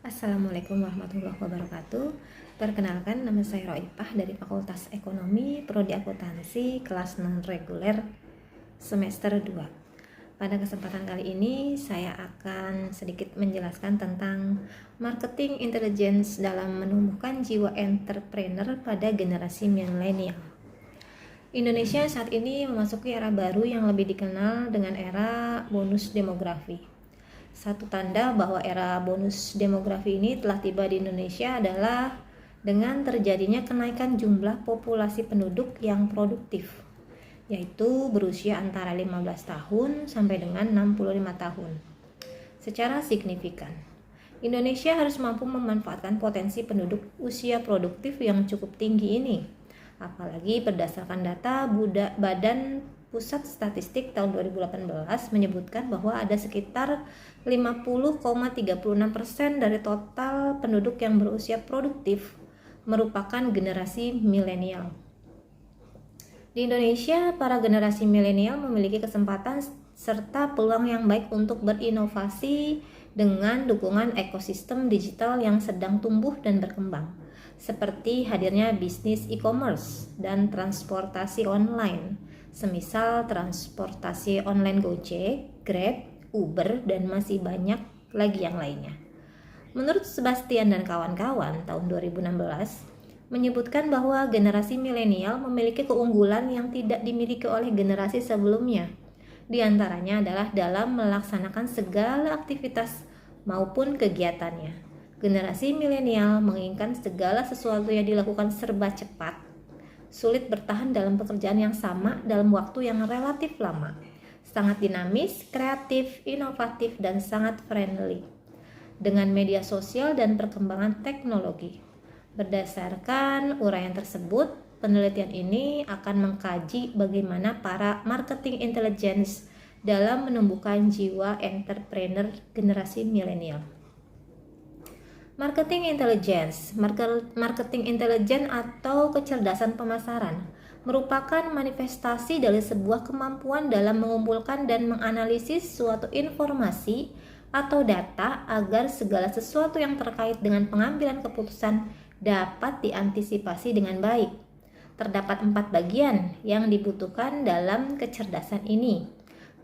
Assalamualaikum warahmatullahi wabarakatuh. Perkenalkan, nama saya Roipah dari Fakultas Ekonomi, Prodi Akuntansi, kelas non-reguler semester 2. Pada kesempatan kali ini, saya akan sedikit menjelaskan tentang marketing intelligence dalam menumbuhkan jiwa entrepreneur pada generasi milenial. Indonesia saat ini memasuki era baru yang lebih dikenal dengan era bonus demografi. Satu tanda bahwa era bonus demografi ini telah tiba di Indonesia adalah dengan terjadinya kenaikan jumlah populasi penduduk yang produktif, yaitu berusia antara 15 tahun sampai dengan 65 tahun. Secara signifikan, Indonesia harus mampu memanfaatkan potensi penduduk usia produktif yang cukup tinggi ini. Apalagi berdasarkan data Badan Pusat Statistik tahun 2018 menyebutkan bahwa ada sekitar 50,36% dari total penduduk yang berusia produktif merupakan generasi milenial. Di Indonesia, para generasi milenial memiliki kesempatan serta peluang yang baik untuk berinovasi dengan dukungan ekosistem digital yang sedang tumbuh dan berkembang, seperti hadirnya bisnis e-commerce dan transportasi online, semisal transportasi online Gojek, Grab, Uber, dan masih banyak lagi yang lainnya. Menurut Sebastian dan kawan-kawan tahun 2016 menyebutkan bahwa generasi milenial memiliki keunggulan yang tidak dimiliki oleh generasi sebelumnya. Di antaranya adalah dalam melaksanakan segala aktivitas maupun kegiatannya. Generasi milenial menginginkan segala sesuatu yang dilakukan serba cepat, sulit bertahan dalam pekerjaan yang sama dalam waktu yang relatif lama, sangat dinamis, kreatif, inovatif, dan sangat friendly dengan media sosial dan perkembangan teknologi. Berdasarkan uraian tersebut, penelitian ini akan mengkaji bagaimana para marketing intelligence dalam menumbuhkan jiwa entrepreneur generasi milenial. Marketing intelligence atau kecerdasan pemasaran merupakan manifestasi dari sebuah kemampuan dalam mengumpulkan dan menganalisis suatu informasi atau data agar segala sesuatu yang terkait dengan pengambilan keputusan dapat diantisipasi dengan baik. Terdapat 4 bagian yang dibutuhkan dalam kecerdasan ini,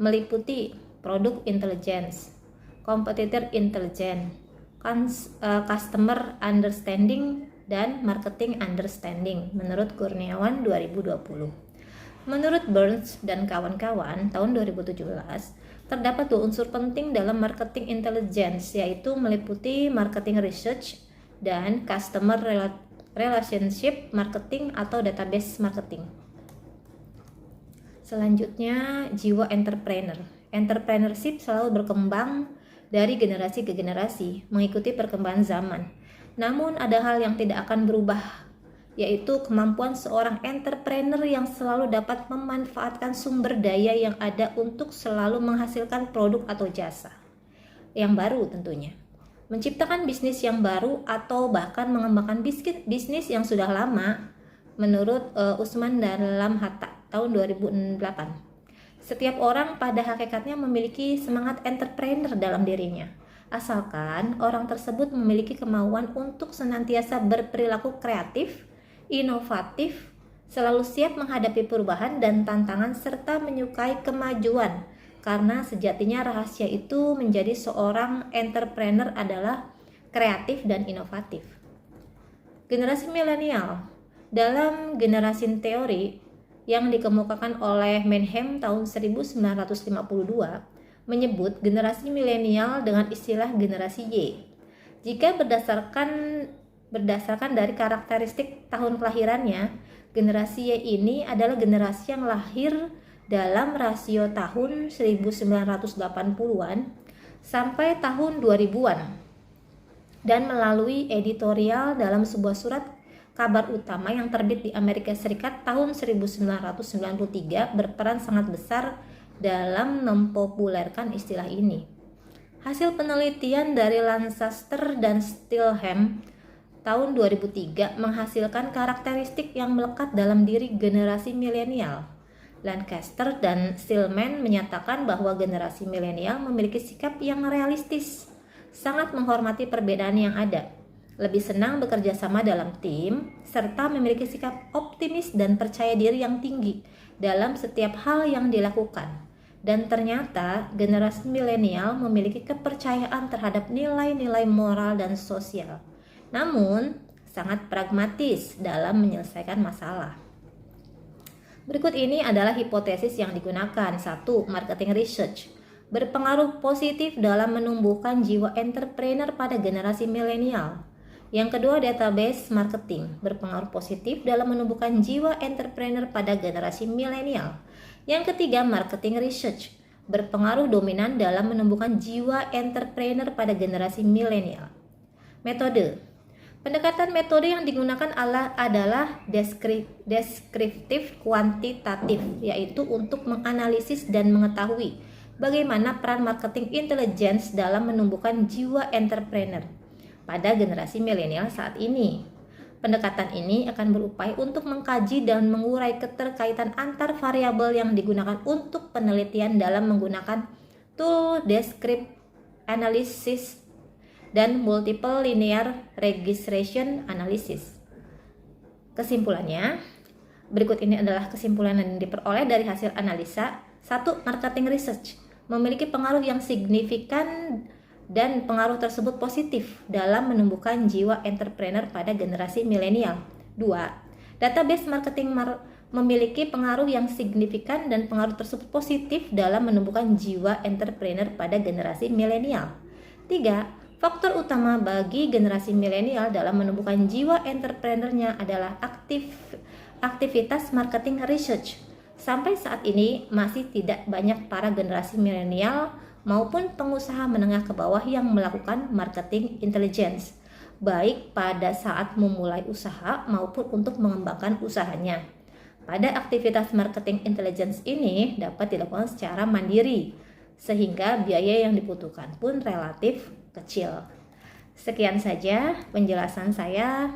meliputi product intelligence, competitor intelligence, customer understanding, dan marketing understanding menurut Kurniawan 2020. Menurut Burns dan kawan-kawan tahun 2017, terdapat 2 unsur penting dalam marketing intelligence, yaitu meliputi marketing research dan customer relationship marketing atau database marketing. Selanjutnya, jiwa entrepreneur. Entrepreneurship selalu berkembang dari generasi ke generasi, mengikuti perkembangan zaman. Namun ada hal yang tidak akan berubah, yaitu kemampuan seorang entrepreneur yang selalu dapat memanfaatkan sumber daya yang ada untuk selalu menghasilkan produk atau jasa yang baru tentunya. Menciptakan bisnis yang baru atau bahkan mengembangkan bisnis yang sudah lama, menurut Usman dalam Hatta tahun 2008. Setiap orang pada hakikatnya memiliki semangat entrepreneur dalam dirinya, asalkan orang tersebut memiliki kemauan untuk senantiasa berperilaku kreatif, inovatif, selalu siap menghadapi perubahan dan tantangan serta menyukai kemajuan. Karena sejatinya rahasia itu menjadi seorang entrepreneur adalah kreatif dan inovatif. Generasi milenial dalam generasi teori yang dikemukakan oleh Manheim tahun 1952 menyebut generasi milenial dengan istilah generasi Y. Jika berdasarkan dari karakteristik tahun kelahirannya, generasi Y ini adalah generasi yang lahir dalam rasio tahun 1980-an sampai tahun 2000-an dan melalui editorial dalam sebuah surat kabar utama yang terbit di Amerika Serikat tahun 1993 berperan sangat besar dalam mempopulerkan istilah ini. Hasil penelitian dari Lancaster dan Stilham tahun 2003 menghasilkan karakteristik yang melekat dalam diri generasi milenial. Lancaster dan Stillman menyatakan bahwa generasi milenial memiliki sikap yang realistis, sangat menghormati perbedaan yang ada, lebih senang bekerja sama dalam tim, serta memiliki sikap optimis dan percaya diri yang tinggi dalam setiap hal yang dilakukan. Dan ternyata generasi milenial memiliki kepercayaan terhadap nilai-nilai moral dan sosial, namun sangat pragmatis dalam menyelesaikan masalah. Berikut ini adalah hipotesis yang digunakan. 1. Marketing research berpengaruh positif dalam menumbuhkan jiwa entrepreneur pada generasi milenial. Yang kedua, database marketing berpengaruh positif dalam menumbuhkan jiwa entrepreneur pada generasi milenial. Yang ketiga, marketing research berpengaruh dominan dalam menumbuhkan jiwa entrepreneur pada generasi milenial. Metode. Pendekatan metode yang digunakan adalah deskriptif kuantitatif, yaitu untuk menganalisis dan mengetahui bagaimana peran marketing intelligence dalam menumbuhkan jiwa entrepreneur pada generasi milenial saat ini. Pendekatan ini akan berupaya untuk mengkaji dan mengurai keterkaitan antar variabel yang digunakan untuk penelitian dalam menggunakan tool descriptive analysis dan multiple linear regression analysis. Kesimpulannya, berikut ini adalah kesimpulan yang diperoleh dari hasil analisa. 1. Marketing research memiliki pengaruh yang signifikan dan pengaruh tersebut positif dalam menumbuhkan jiwa entrepreneur pada generasi milenial. 2. Database marketing memiliki pengaruh yang signifikan dan pengaruh tersebut positif dalam menumbuhkan jiwa entrepreneur pada generasi milenial. 3. Faktor utama bagi generasi milenial dalam menumbuhkan jiwa entrepreneurnya adalah aktivitas marketing research. Sampai saat ini masih tidak banyak para generasi milenial maupun pengusaha menengah ke bawah yang melakukan marketing intelligence, baik pada saat memulai usaha maupun untuk mengembangkan usahanya. Pada aktivitas marketing intelligence ini dapat dilakukan secara mandiri, sehingga biaya yang dibutuhkan pun relatif kecil. Sekian saja penjelasan saya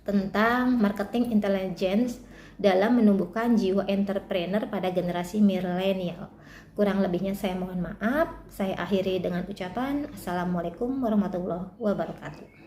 tentang marketing intelligence dalam menumbuhkan jiwa entrepreneur pada generasi milenial. Kurang lebihnya saya mohon maaf. Saya akhiri dengan ucapan Assalamualaikum warahmatullahi wabarakatuh.